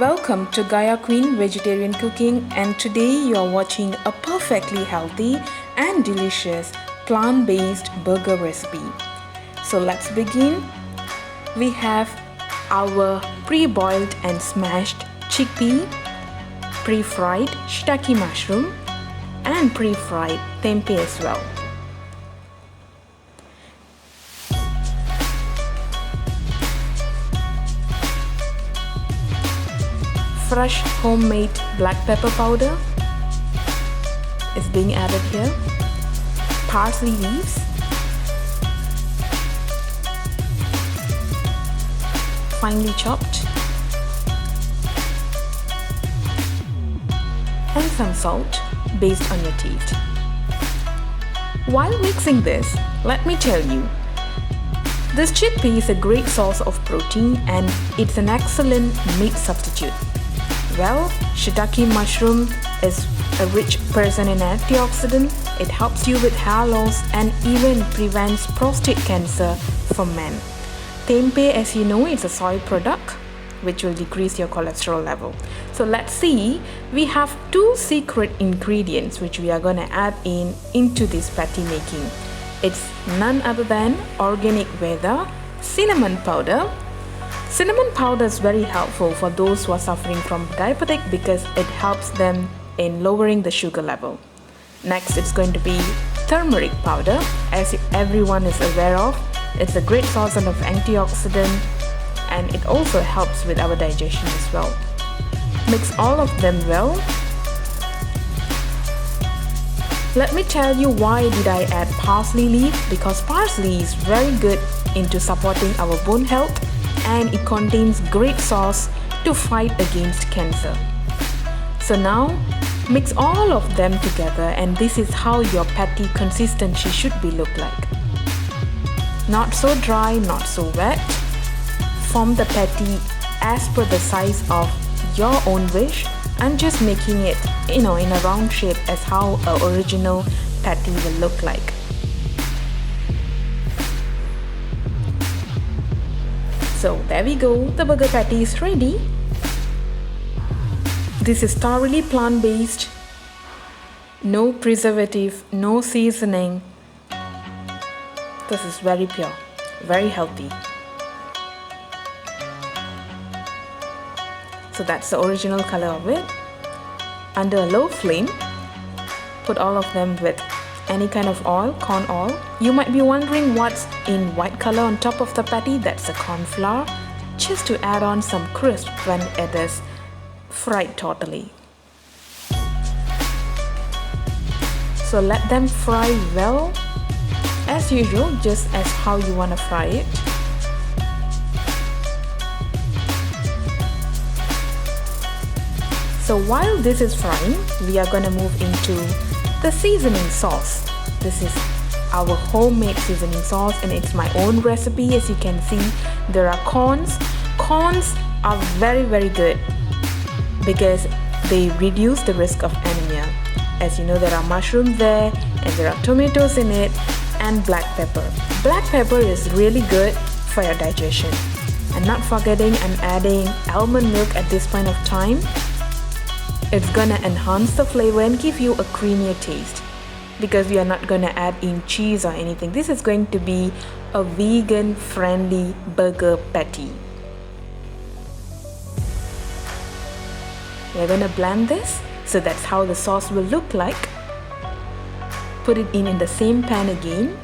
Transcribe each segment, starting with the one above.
Welcome to GayaQueen Vegetarian Cooking, and today you are watching a perfectly healthy and delicious plant-based burger recipe. So let's begin. We have our pre-boiled and smashed chickpea, pre-fried shiitake mushroom and pre-fried tempeh as well. Fresh homemade black pepper powder is being added here. Parsley leaves, finely chopped, and some salt based on your taste. While mixing this, let me tell you, this chickpea is a great source of protein and it's an excellent meat substitute. Well, shiitake mushroom is a rich person in antioxidant. It helps you with hair loss and even prevents prostate cancer for men. Tempeh, as you know, is a soy product which will decrease your cholesterol level. So let's see, we have two secret ingredients which we are going to add into this patty making. It's none other than Organic Veda cinnamon powder. Cinnamon powder is very helpful for those who are suffering from diabetic because it helps them in lowering the sugar level. Next, it's going to be turmeric powder. As everyone is aware of, it's a great source of antioxidant and it also helps with our digestion as well. Mix all of them well. Let me tell you why did I add parsley leaf, because parsley is very good into supporting our bone health and it contains great sauce to fight against cancer. So now mix all of them together and this is how your patty consistency should be look like. Not so dry, not so wet. Form the patty as per the size of your own wish. I'm just making it, in a round shape as how an original patty will look like. So there we go, the burger patty is ready. This is thoroughly plant-based, no preservative, no seasoning. This is very pure, very healthy. So that's the original color of it. Under a low flame, put all of them with any kind of oil, corn oil. You might be wondering what's in white color on top of the patty. That's the corn flour, just to add on some crisp when it is fried totally. So let them fry well, as usual, just as how you want to fry it. So while this is frying, we are going to move into the seasoning sauce. This is our homemade seasoning sauce and it's my own recipe. As you can see, there are corns. Corns are very good because they reduce the risk of anemia. As you know, there are mushrooms there and there are tomatoes in it and black pepper. Black pepper is really good for your digestion. And not forgetting, I'm adding almond milk at this point of time. It's gonna enhance the flavor and give you a creamier taste because we are not gonna add in cheese or anything. This is going to be a vegan friendly burger patty. We're gonna blend this, so that's how the sauce will look like. Put it in the same pan again.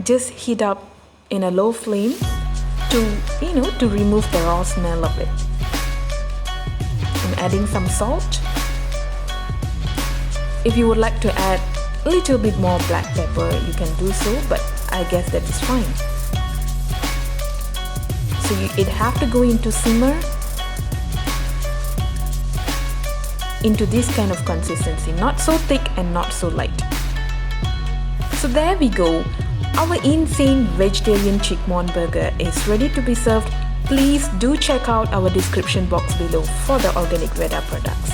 Just heat up in a low flame to remove the raw smell of it. I'm adding some salt. If you would like to add a little bit more black pepper, you can do so, but I guess that is fine. So it have to go into simmer into this kind of consistency, not so thick and not so light. So there we go. Our insane vegetarian ChickMon burger is ready to be served. Please do check out our description box below for the Organic Veda products.